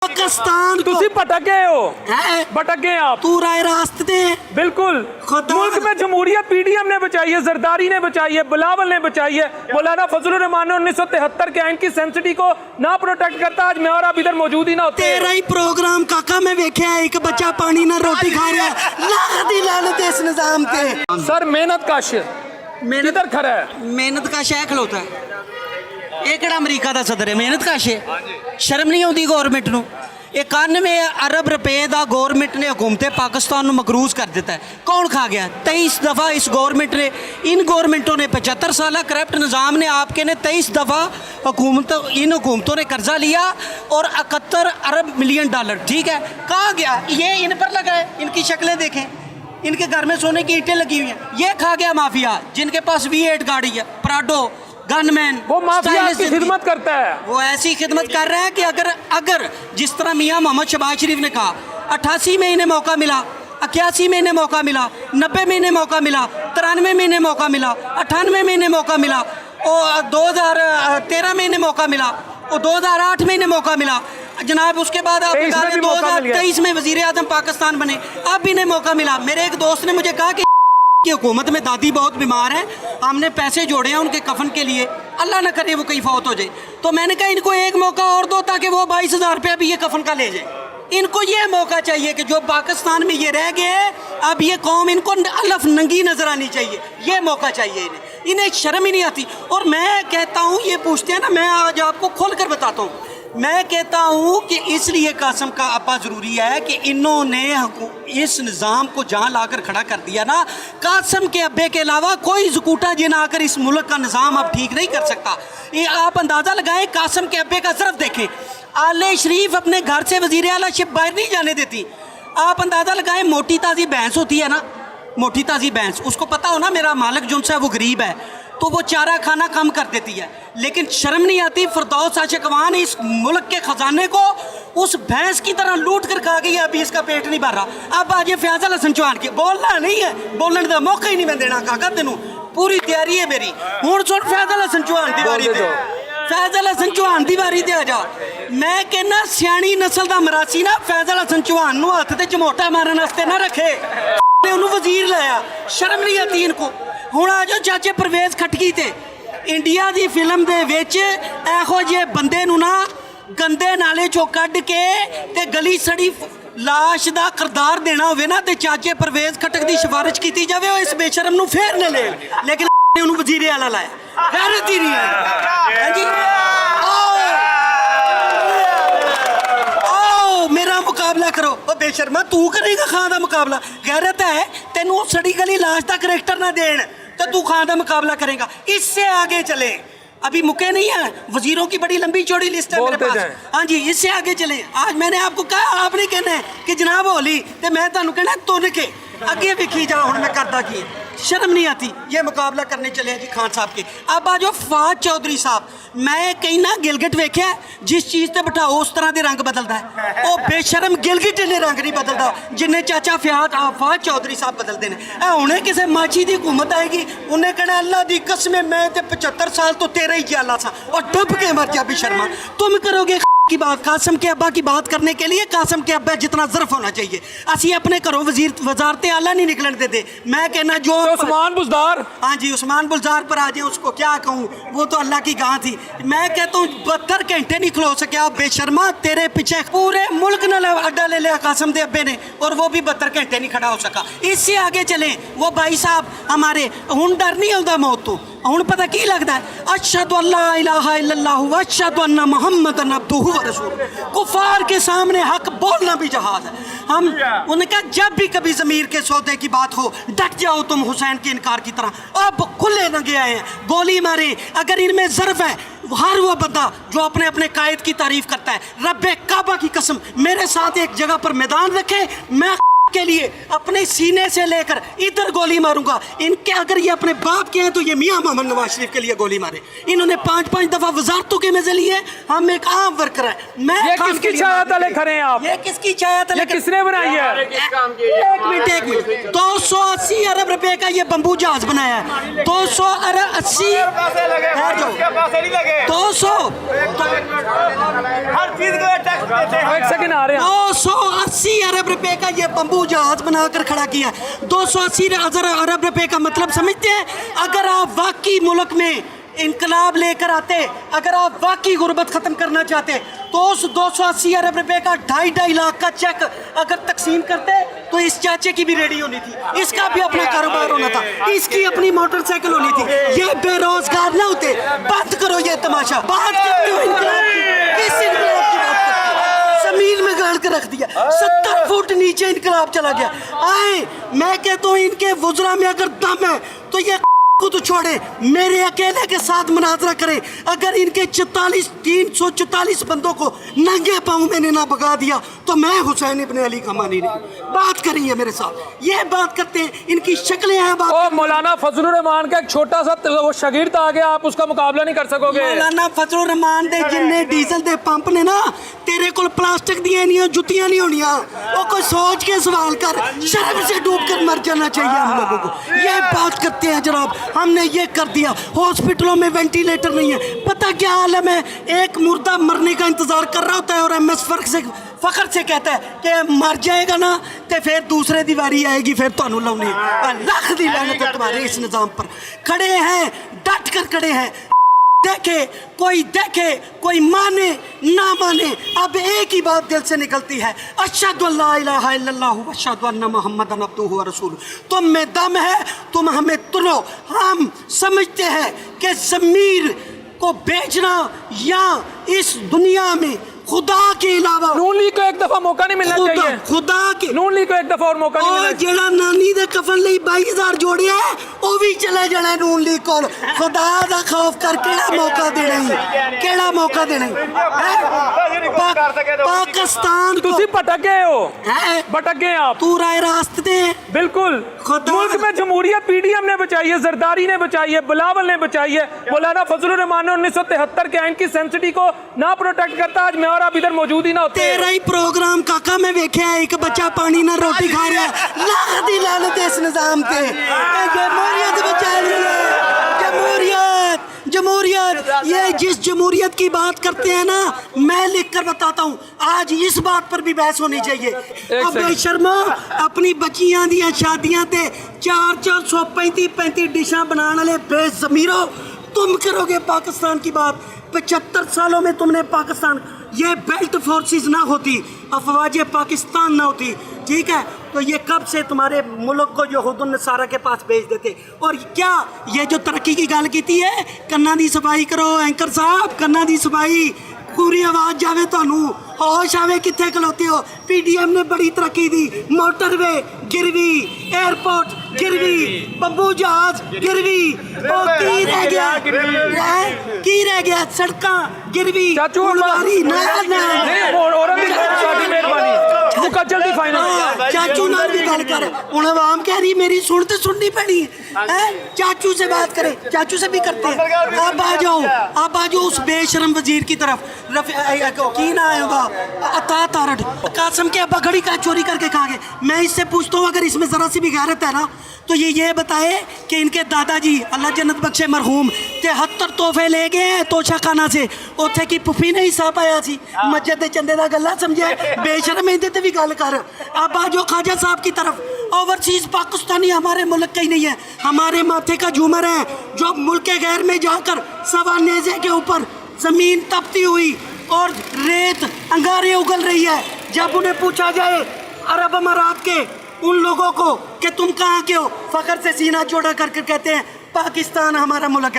पाकिस्तान तुसी भटक गए हो, है भटक गए आप। तू राय रास्ते बिल्कुल खुदा- मुल्क में जमहूरियत पीडीएम ने बचाई है, जरदारी ने बचाई है, बिलावल ने बचाई है। मौलाना फजलुर रहमान ने 1973 के आइन की सेंसिटी को ना प्रोटेक्ट करता, आज मैं और आप इधर मौजूद ही ना होते। तेरा ही प्रोग्राम काका मैं वेख्या एक बच्चा पानी ना रोटी खा रहा है। लानत लानत इस निजाम पे। सर मेहनत काश किधर खड़ा है? मेहनत का शह खलोता है ਇਹ ਕਿਹੜਾ ਅਮਰੀਕਾ ਦਾ ਸਦਰ ਹੈ ਮਿਹਨਤ ਕਾਸ਼ ਹੈ ਸ਼ਰਮ ਨਹੀਂ ਆਉਂਦੀ ਗਵਰਨਮੈਂਟ ਨੂੰ 91 अरब रुपए ਦਾ गवर्नमेंट ने हुकूमत पाकिस्तान ਨੂੰ मकरूज कर देता है। कौन खा गया 23 दफ़ा इस गवर्नमेंट ने इन गवर्नमेंटों ने 75 साल करप्ट निज़ाम ने आपके ने 23 दफ़ा इन हुकूमतों ने कर्जा लिया और 71 अरब मिलियन डॉलर ठीक है कहाँ गया ये इन पर लगा है। इनकी शक्लें देखें इनके घर में सोने की ईंटें लगी हुई हैं। ये खा गया माफिया जिनके पास V8 गाड़ी है प्राडो गनमैन वो माफिया की खिदमत करता है। वो ऐसी खिदमत कर रहा है कि अगर जिस तरह मियाँ मोहम्मद शहबाज शरीफ ने कहा 88 में इन्हें मौका मिला 81 में इन्हें मौका मिला 90 में इन्हें मौका मिला 93 में इन्हें मौका मिला 98 में इन्हें मौका मिला और 2013 में इन्हें मौका मिला और 2008 में इन्हें मौका मिला जनाब। उसके बाद आप 2023 में वजीर आजम पाकिस्तान बने अब इन्हें मौका मिला। मेरे एक दोस्त ने मुझे कहा कि हुकूमत में दादी बहुत बीमार है हमने पैसे जोड़े हैं उनके कफन के लिए अल्लाह ना करे वो कहीं फौत हो जाए तो मैंने कहा इनको एक मौका और दो ताकि वो 22,000 रुपया भी ये कफन का ले जाए। इनको ये मौका चाहिए कि जो पाकिस्तान में ये रह गए अब ये कौम इनको अलफ नंगी नजर आनी चाहिए। ये मौका चाहिए इन्हें शर्म ही नहीं आती। और मैं कहता हूँ ये पूछते हैं ना मैं आज आपको खोल कर बताता हूँ मैं कहता हूँ कि इसलिए कासम का अपा ज़रूरी है कि इन्होंने इस निज़ाम को जहाँ लाकर खड़ा कर दिया ना कासम के अब्बे के अलावा कोई ज़कूटा जिन आकर इस मुल्क का निज़ाम अब ठीक नहीं कर सकता। ये आप अंदाज़ा लगाएं कासम के अब्बे का सिर्फ देखें आले शरीफ अपने घर से वज़ीर आला शिप बाहर नहीं जाने देती। आप अंदाज़ा लगाएं मोटी ताज़ी भैंस होती है ना मोटी ताज़ी भैंस उसको पता हो ना मेरा मालिक जो है वो गरीब है तो वो चारा खाना कम कर देती है लेकिन शर्म नहीं आती फिरदौस आशिकवान इस मुल्क के खजाने को उस भैंस की तरह लूट कर खा गई है। अभी इसका पेट नहीं भर रहा। अब आज ये फैजल हसन चौहान की बोलना नहीं है बोलने का मौका ही नहीं मैं देना काका तेनू पूरी तैयारी है मेरी हुण सुन फैजल हसन चौहान की बारी ते फैजल हसन चौहान की बारी ते आ जा। मैं कहना सियाणी नस्ल का मरासी ना फैजल हसन चौहान नू हत्थ ते चमोटा मारन वास्ते ना रखे उन्होंने वजीर लाया शर्म नहीं आती इनको। हुण आ जाओ चाचे परवेज खटकी ते इंडिया की फिल्म दे विच इहो जिहे बंदे नू ना गंदे नाले चों कढ के ते गली सड़ी लाश दा किरदार देना होवे ना ते चाचे परवेज खटक दी सिफारिश कीती जावे ओ इस बेशरम नू फेर न ले लेकिन उन्होंने वजीर आला लाया गैरत ही नहीं है। हां जी आओ मेरा मुकाबला करो ओ बेशर्मा तू करेगा खां दा मुकाबला गैरत है तेनू सड़ी गली लाश दा करैक्टर ना देन तो तू खां दा मुकाबला करेगा। इससे आगे चले अभी मुके नहीं है वजीरों की बड़ी लंबी चौड़ी लिस्ट है मेरे पास। हाँ जी इससे आगे चले आज मैंने आपको कहा आपने कहना है कि जनाब होली तो मैं तुहानू कहना तुन के अगे विखी जा हुण मैं करदा की शर्म नहीं आती। ये मुकाबला करने चले जी खान साहब के। अब आ जाओ फवाद चौधरी साहब मैं कहीं ना गिलगिट वेख्या जिस चीज़ ते बिठाओ उस तरह के रंग बदलता है वो बेशरम गिलगिट ने रंग नहीं बदलता जिन्हें चाचा फवाद चौधरी साहब बदलते हैं। उन्हें किसी माची की हुकूमत आएगी उन्हें कहना अल्लाह की कसम मैं तो 75 साल तो तेरा ही जाला था और डब के मर जा बेशर्मा तुम करोगे की बात। कासम के अब्बा की बात करने के लिए कासम के अब्बा जितना ज़र्फ होना चाहिए असी अपने घरों वजारत आला नहीं निकलने देते। मैं कहना जो उस्मान बुज़दार हाँ जी उस्मान बुज़दार पर आ जाए उसको क्या कहूँ वो तो अल्लाह की गां थी। मैं कहता हूँ 72 घंटे नहीं खलो सके बेशर्मा तेरे पीछे पूरे मुल्क ने अड्डा ले लिया कासम के अब्बे ने और वो भी 72 घंटे नहीं खड़ा हो सका। इससे आगे चले वो भाई साहब हमारे हुण डर नहीं आता मौत तो हुण पता की लगता है अशहदु अल्ला इलाहा इल्लल्लाहु व अशहदु अन्ना मुहम्मदन अब्दुहु व रसूलुहु। कुफार के सामने हक बोलना भी जहाज है। हम उन्होंने कहा जब भी कभी ज़मीर के सौदे की बात हो डट जाओ तुम हुसैन के इनकार की तरह। अब खुले लगे आए हैं गोली मारे अगर इनमें ज़र्फ है हर वो बंदा जो अपने अपने कायद की तारीफ करता है रब्बे काबा की कसम मेरे साथ एक जगह पर मैदान रखे मैं के लिए अपने सीने से लेकर इधर गोली मारूंगा। इनके अगर ये अपने बाप के हैं तो ये मियां मोहम्मद नवाज शरीफ के लिए गोली मारे। इन्होंने 5-5 दफा वजारतों के मजे लिए। हम एक आम वर्कर है। मैं ये काम किसकी के लिए छाया मार तले दिया। खड़े हैं आप? ये किसकी छाया तले? ये किसने बनाई है? एक मिनट 280 अरब रुपए का ये बम्बू जहाज बनाया है। 280 200 हर चीज को टैक्स देते हैं। एक सेकंड आ रहे हैं 280 अरब रुपए का ये बम्बू जहाज बनाकर खड़ा किया। 280 अरब रुपए का मतलब समझते हैं? अगर आप वाकई मुल्क में इनकलाब लेकर आते, अगर आप वाकई गुर्बत खत्म करना चाहते, तो उस 280 अरब रुपए का 2.5 लाख का चेक अगर तकसीम करते तो इस चाचे की भी रेडी होनी थी, इसका भी अपना कारोबार होना था, इसकी अपनी मोटरसाइकिल होनी थी। ये बेरोजगार ना होते। बंद करो ये तमाशा। बात करते हो इनकलाब की, किस इनकलाब की बात करते हो? जमीन में गाड़ के रख दिया। 70 फुट नीचे इनकलाब चला गया। आए, मैं कहता हूँ इनके वुज़रा में अगर दम है तो ये को तो छोड़े, मेरे अकेले के साथ मुनाजरा करे। अगर इनके 344 बंदों को नंगे पाँव मैंने ना भगा दिया तो मैं हुसैन इब्न अली का मानी नहीं। बात करेंगे मेरे साथ, ये बात करते हैं, इनकी शक्लें हैं। बात ओ मौलाना फजलुर रहमान का एक छोटा सा वो शागिर्द आ गया, आप उसका मुकाबला नहीं कर सकोगे। मौलाना फजलुर रहमान दे जिन्ने डीजल दे पंप ने ना तेरे को प्लास्टिक दिया नहीं, जुतियां नहीं होनिया। वो कोई सोच के सवाल कर, शर्म से डूब कर मर जाना चाहिए हम लोगों को। ये बात करते हैं जनाब, हमने ये कर दिया। हॉस्पिटलों में वेंटिलेटर नहीं है। पता क्या आलम है? एक मुर्दा मरने का इंतजार कर रहा होता है और एमएस फखर से कहता है कि मर जाएगा ना तो फिर दूसरे दीवारी आएगी, फिर तो लाने लाख दी लानत है तुम्हारे इस निज़ाम पर। खड़े हैं, डट कर खड़े हैं। देखे कोई माने ना माने, अब एक ही बात दिल से निकलती है, अशहदु अल्ला इलाहा इल्लल्लाह व अशहदु अन्ना मुहम्मदन अब्दुहु व रसूलुहु। तुम में दम है, तुम हमें तुलो। हम समझते हैं कि ज़मीर को बेचना या इस दुनिया में खुदा के अलावा नून लीग को एक दफा मौका नहीं मिलना चाहिए। खुदा के नून लीग को एक दफा और मौका नहीं मिलना चाहिए। जेड़ा नानी दे कफन लई 22,000 जोड़िया वो भी चले जाना नून लीग को। खुदा दा खौफ कर केड़ा मौका देना ही, केड़ा मौका देना ही? पाकिस्तान को तुसी भटक गए हो, है भटक गए आप। तू राय रास्ते बिल्कुल। खुदा- मुल्क में जमहूरियत पीडीएम ने बचाई है, जरदारी ने बचाई है, बिलावल ने बचाई है। मौलाना फजलुर रहमान ने 1973 के आइन की सेंसिटी को ना प्रोटेक्ट करता, आज मैं और आप इधर मौजूद ही ना होते। तेरा ही प्रोग्राम काका मैं वेख्या है, एक बच्चा पानी ना रोटी खा रहा है। लाख दी लानत इस निजाम पे। जमहूरियत बचा ली है, जमहूरियत जमहूरियत। ये जिस जमहूरियत की बात करते हैं ना, मैं लिख कर बताता हूँ, आज इस बात पर भी बहस होनी चाहिए। अब बेशर्मो अपनी बच्चियां दियां शादियां ते 400 35 डिशां बनाने वाले बेज़मीरो तुम करोगे पाकिस्तान की बात। 75 सालों में तुमने पाकिस्तान, ये बेल्ट फोर्सेस ना होती, अफवाज पाकिस्तान ना होती, ठीक है, तो ये कब से तुम्हारे मुल्क को यहूदुन नसारा के पास भेज देते। और क्या ये जो तरक्की की गल की है, कन्ना दी सफाई करो एंकर साहब, कन्ना दी सफाई, पूरी आवाज़ जावे थानू, होश आवे कित्थे खलोते हो। पीडीएम ने बड़ी तरक्की दी, मोटरवे गिरवी, एयरपोर्ट गिरवी, बम्बू जहाज गिरवी, और की रह गया, की रह गया, सड़कां गिरवी, चाचू फुलवारी ना जल्दी फाइनल। चाचू नाल भी गल कर, हुण आवाम कह रही मेरी सुन ते सुननी पैनी है। चाचू से बात करें, चाचू से भी करते हैं। अब आ जाओ, अब आ जाओ उस बेशरम वजीर की तरफ। की ना आएगा अता तारड़ कासम के अब्बा घड़ी का चोरी करके खा गए। मैं इससे पूछता हूँ, अगर इसमें ज़रा सी भी गैरत है ना तो ये बताए कि इनके दादाजी अल्लाह जन्नत बख्शे मरहूम 73 तोहफे ले गए तोशा खाना से, उत्थे की पुफी ने हिस्सा पाया सी, मस्जिद दे चंदे दा गल्ला समझे। बेशरम इहदे ते भी गल कर। अब आ जाओ ख्वाजा साहब की तरफ। ओवरसीज पाकिस्तानी हमारे मुल्क का ही नहीं है, हमारे माथे का झूमर है, जो मुल्क गैर में जाकर सवा नेज़े के ऊपर ज़मीन तपती हुई और रेत अंगारे उगल रही है। जब उन्हें पूछा जाए अरब अमारात के उन लोगों को कि तुम कहाँ के हो, फखर से सीना जोड़ा करके कहते हैं पाकिस्तान हमारा मुल्क है।